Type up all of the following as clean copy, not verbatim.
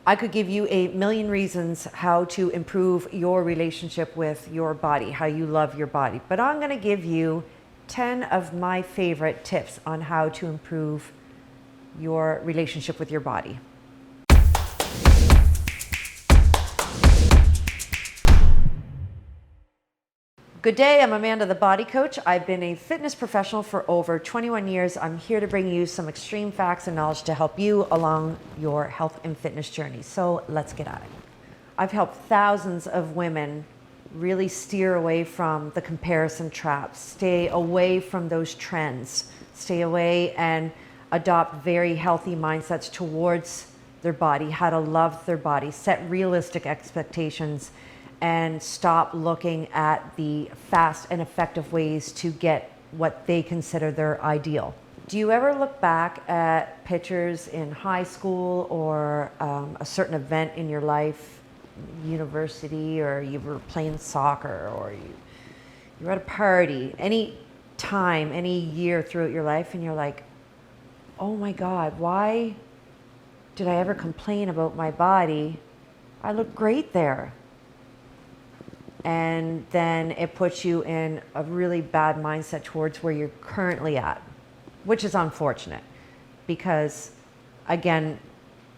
I could give you a million reasons how to improve your relationship with your body, how you love your body. But I'm going to give you 10 of my favorite tips on how to improve your relationship with your body. Good day, I'm Amanda the Body Coach. I've been a fitness professional for over 21 years. I'm here to bring you some extreme facts and knowledge to help you along your health and fitness journey. So let's get at it. I've helped thousands of women really steer away from the comparison traps, stay away from those trends, stay away and adopt very healthy mindsets towards their body, how to love their body, set realistic expectations, and stop looking at the fast and effective ways to get what they consider their ideal. Do you ever look back at pictures in high school or a certain event in your life, university, or you were playing soccer, or you were at a party, any time, any year throughout your life, and you're like, oh my God, why did I ever complain about my body? I look great there. And then it puts you in a really bad mindset towards where you're currently at, which is unfortunate because, again,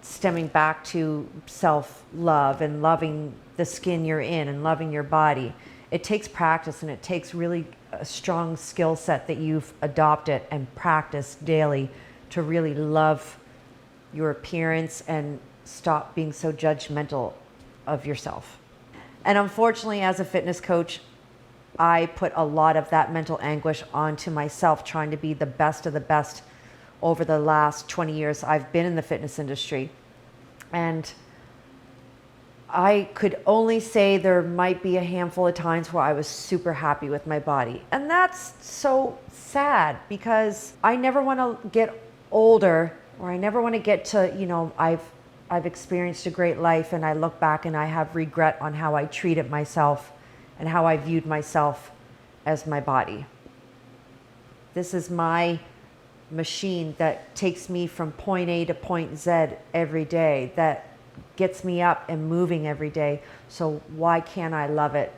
stemming back to self-love and loving the skin you're in and loving your body, it takes practice and it takes really a strong skill set that you've adopted and practiced daily to really love your appearance and stop being so judgmental of yourself. And unfortunately, as a fitness coach, I put a lot of that mental anguish onto myself, trying to be the best of the best over the last 20 years I've been in the fitness industry. And I could only say there might be a handful of times where I was super happy with my body. And that's so sad because I never want to get older, or I never want to get to, I've experienced a great life and I look back and I have regret on how I treated myself and how I viewed myself as my body. This is my machine that takes me from point A to point Z every day, that gets me up and moving every day. So why can't I love it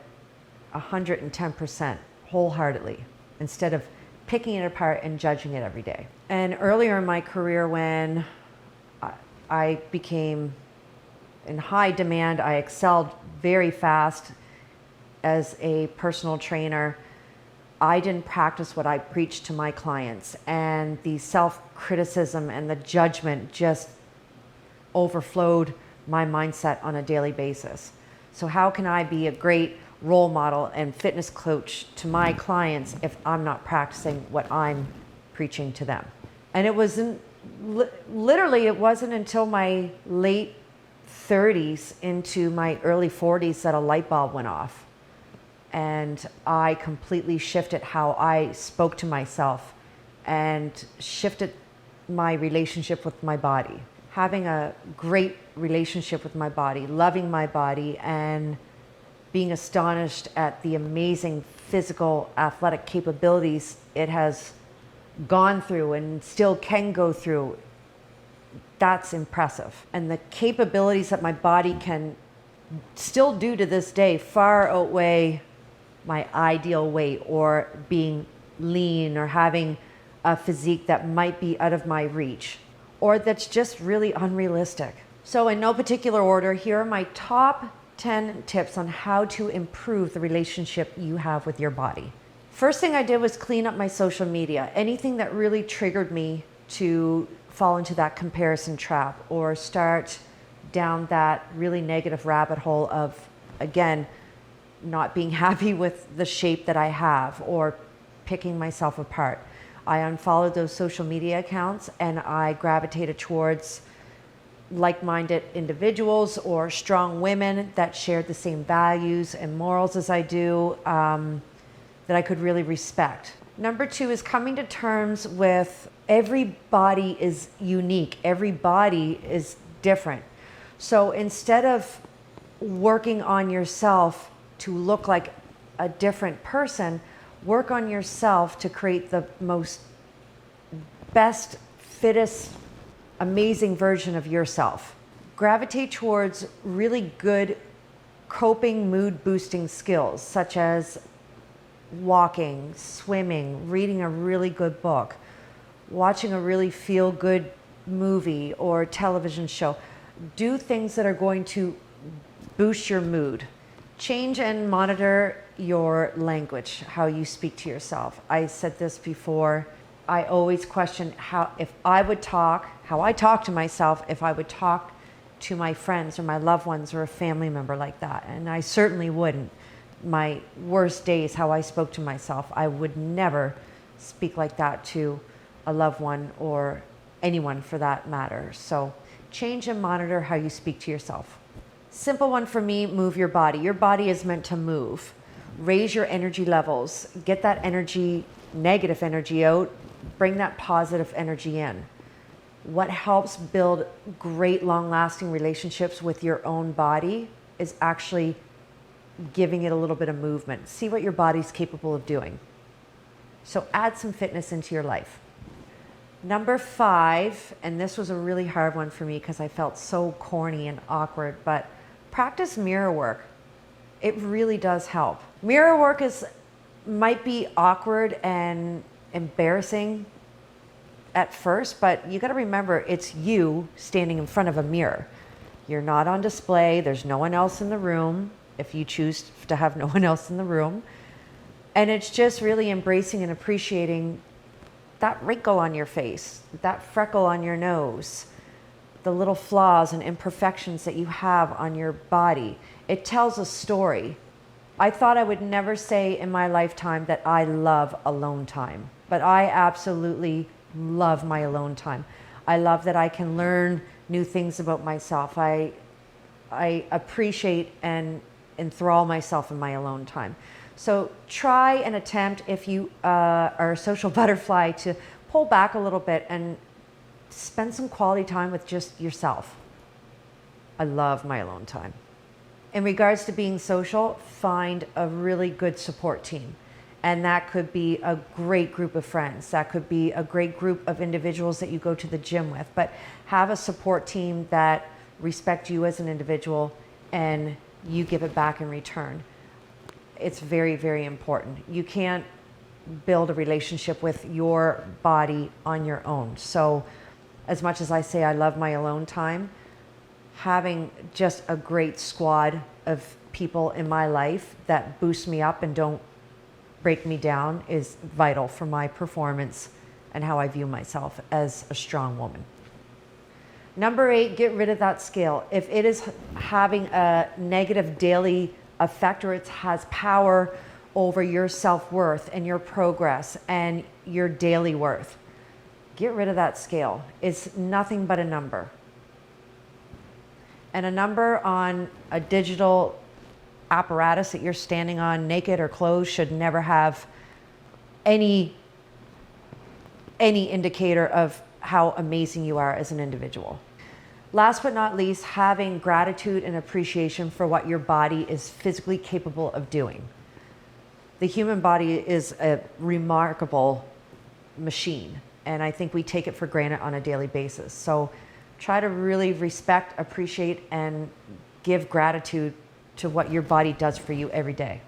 110% wholeheartedly instead of picking it apart and judging it every day? And earlier in my career, when I became in high demand, I excelled very fast as a personal trainer, I didn't practice what I preached to my clients, and the self-criticism and the judgment just overflowed my mindset on a daily basis. So how can I be a great role model and fitness coach to my clients if I'm not practicing what I'm preaching to them? And it wasn't literally, it wasn't until my late 30s into my early 40s that a light bulb went off. And I completely shifted how I spoke to myself and shifted my relationship with my body. Having a great relationship with my body, loving my body, and being astonished at the amazing physical athletic capabilities it has gone through and still can go through, that's impressive. And the capabilities that my body can still do to this day far outweigh my ideal weight, or being lean, or having a physique that might be out of my reach, or that's just really unrealistic. So in no particular order, here are my top 10 tips on how to improve the relationship you have with your body. First thing I did was clean up my social media. Anything that really triggered me to fall into that comparison trap or start down that really negative rabbit hole of, again, not being happy with the shape that I have or picking myself apart. I unfollowed those social media accounts and I gravitated towards like-minded individuals or strong women that shared the same values and morals as I do, that I could really respect. Number 2 is coming to terms with every body is unique. Every body is different. So instead of working on yourself to look like a different person, work on yourself to create the most best, fittest, amazing version of yourself. Gravitate towards really good coping, mood boosting skills, such as walking, swimming, reading a really good book, watching a really feel good movie or television show. Do things that are going to boost your mood. Change and monitor your language, how you speak to yourself. I said this before. I always question how I talk to myself if I would talk to my friends or my loved ones or a family member like that. And I certainly wouldn't. My worst days, how I spoke to myself, I would never speak like that to a loved one or anyone for that matter. So change and monitor how you speak to yourself. Simple one for me, move your body. Your body is meant to move. Raise your energy levels. Get that energy, negative energy out. Bring that positive energy in. What helps build great long-lasting relationships with your own body is actually giving it a little bit of movement. See what your body's capable of doing. So add some fitness into your life. Number 5, and this was a really hard one for me because I felt so corny and awkward, but practice mirror work. It really does help. Mirror work might be awkward and embarrassing at first, but you got to remember it's you standing in front of a mirror. You're not on display. There's no one else in the room if you choose to have no one else in the room. And it's just really embracing and appreciating that wrinkle on your face, that freckle on your nose, the little flaws and imperfections that you have on your body. It tells a story. I thought I would never say in my lifetime that I love alone time, but I absolutely love my alone time. I love that I can learn new things about myself. I appreciate and enthrall myself in my alone time. So try and attempt, if you are a social butterfly, to pull back a little bit and spend some quality time with just yourself. I love my alone time. In regards to being social, find a really good support team. And that could be a great group of friends. That could be a great group of individuals that you go to the gym with. But have a support team that respect you as an individual and you give it back in return. It's very, very important. You can't build a relationship with your body on your own. So as much as I say I love my alone time, having just a great squad of people in my life that boost me up and don't break me down is vital for my performance and how I view myself as a strong woman. Number 8, get rid of that scale. If it is having a negative daily effect or it has power over your self-worth and your progress and your daily worth, get rid of that scale. It's nothing but a number. And a number on a digital apparatus that you're standing on, naked or clothed, should never have any indicator of how amazing you are as an individual. Last but not least, having gratitude and appreciation for what your body is physically capable of doing. The human body is a remarkable machine, and I think we take it for granted on a daily basis. So try to really respect, appreciate, and give gratitude to what your body does for you every day.